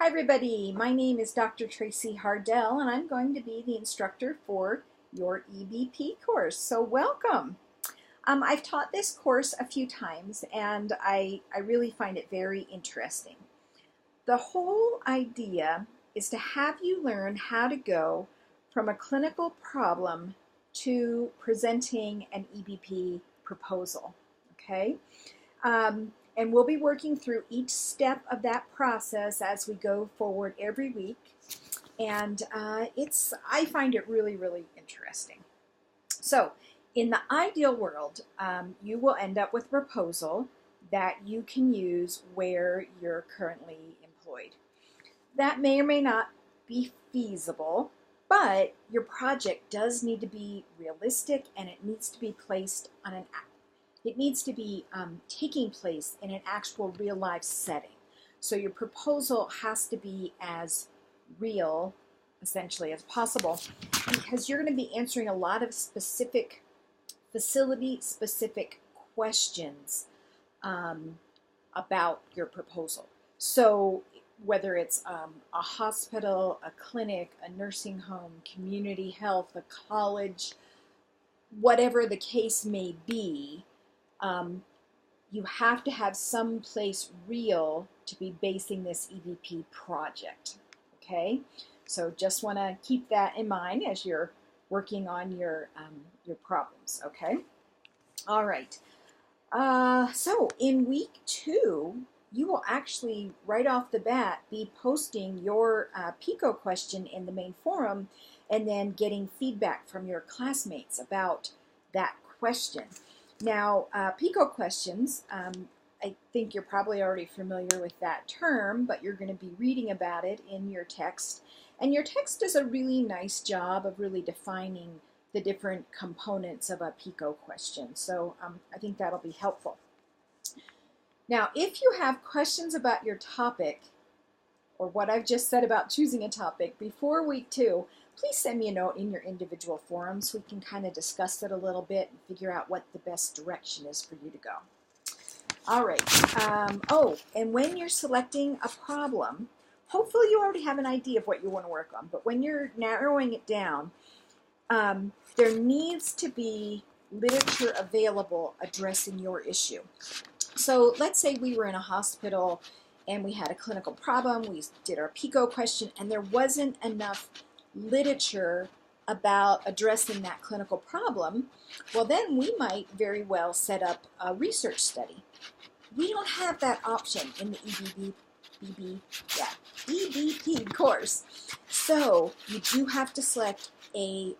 Hi everybody, my name is Dr. Tracy Hardell and I'm going to be the instructor for your EBP course. So welcome. I've taught this course a few times and I really find it very interesting. The whole idea is to have you learn how to go from a clinical problem to presenting an EBP proposal, okay? And we'll be working through each step of that process as we go forward every week. And I find it really, really interesting. So in the ideal world, you will end up with a proposal that you can use where you're currently employed. That may or may not be feasible, but your project does need to be realistic and it needs to be placed on it needs to be taking place in an actual real life setting. So your proposal has to be as real, essentially, as possible, because you're going to be answering a lot of specific facility-specific questions about your proposal. So whether it's a hospital, a clinic, a nursing home, community health, a college, whatever the case may be, you have to have some place real to be basing this EBP project, okay? So just want to keep that in mind as you're working on your problems, okay? All right. So in week 2, you will actually, right off the bat, be posting your PICO question in the main forum and then getting feedback from your classmates about that question. Now, PICO questions, I think you're probably already familiar with that term, but you're going to be reading about it in your text. And your text does a really nice job of really defining the different components of a PICO question. So I think that'll be helpful. Now, if you have questions about your topic, or what I've just said about choosing a topic before week 2, please send me a note in your individual forums so we can kind of discuss it a little bit and figure out what the best direction is for you to go. All right. And when you're selecting a problem, hopefully you already have an idea of what you want to work on, but when you're narrowing it down, there needs to be literature available addressing your issue. So let's say we were in a hospital and we had a clinical problem, we did our PICO question, and there wasn't enough literature about addressing that clinical problem. Well, then we might very well set up a research study. We don't have that option in the EBP course. So you do have to select a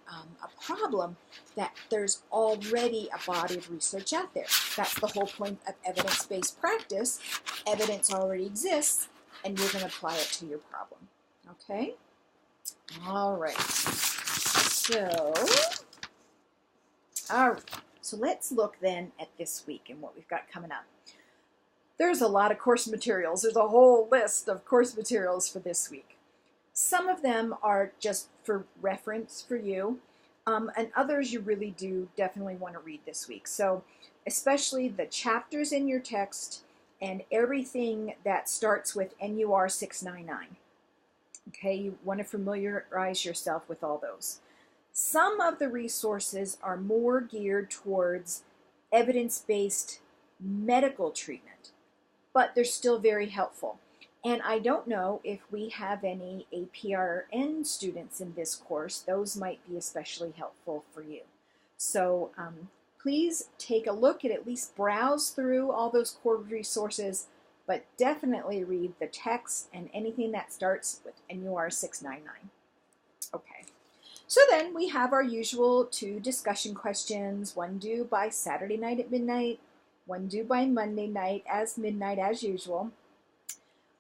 problem that there's already a body of research out there. That's the whole point of evidence-based practice. Evidence already exists, and you're going to apply it to your problem. Okay? All right. So let's look then at this week and what we've got coming up. There's a lot of course materials. There's a whole list of course materials for this week. Some of them are just for reference for you, and others you really do definitely want to read this week. So especially the chapters in your text and everything that starts with NUR 699. Okay, you want to familiarize yourself with all those. Some of the resources are more geared towards evidence-based medical treatment, but they're still very helpful. And I don't know if we have any APRN students in this course. Those might be especially helpful for you. So please take a look at least browse through all those core resources, but definitely read the text and anything that starts with NUR 699. Okay, so then we have our usual 2 discussion questions, one due by Saturday night at midnight, one due by Monday night as midnight as usual.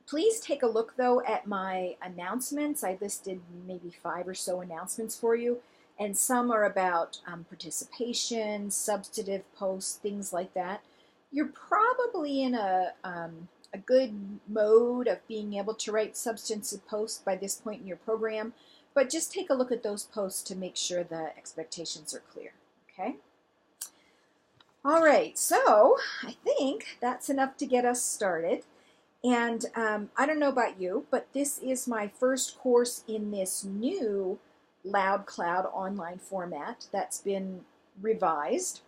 Please take a look though at my announcements. I listed maybe 5 or so announcements for you, and some are about participation, substantive posts, things like that. You're probably in a good mode of being able to write substantive posts by this point in your program, but just take a look at those posts to make sure the expectations are clear, okay? All right, so I think that's enough to get us started. And I don't know about you, but this is my first course in this new Loud Cloud online format that's been revised.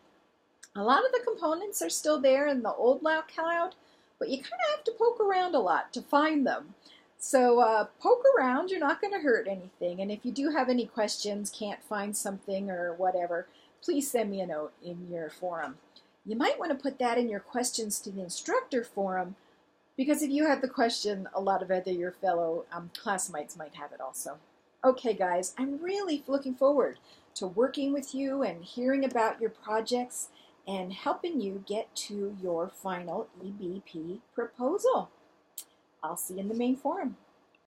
A lot of the components are still there in the old Loud Cloud, but you kind of have to poke around a lot to find them. So poke around, you're not going to hurt anything. And if you do have any questions, can't find something or whatever, please send me a note in your forum. You might want to put that in your questions to the instructor forum, because if you have the question, a lot of your fellow classmates might have it also. Okay, guys, I'm really looking forward to working with you and hearing about your projects and helping you get to your final EBP proposal. I'll see you in the main forum.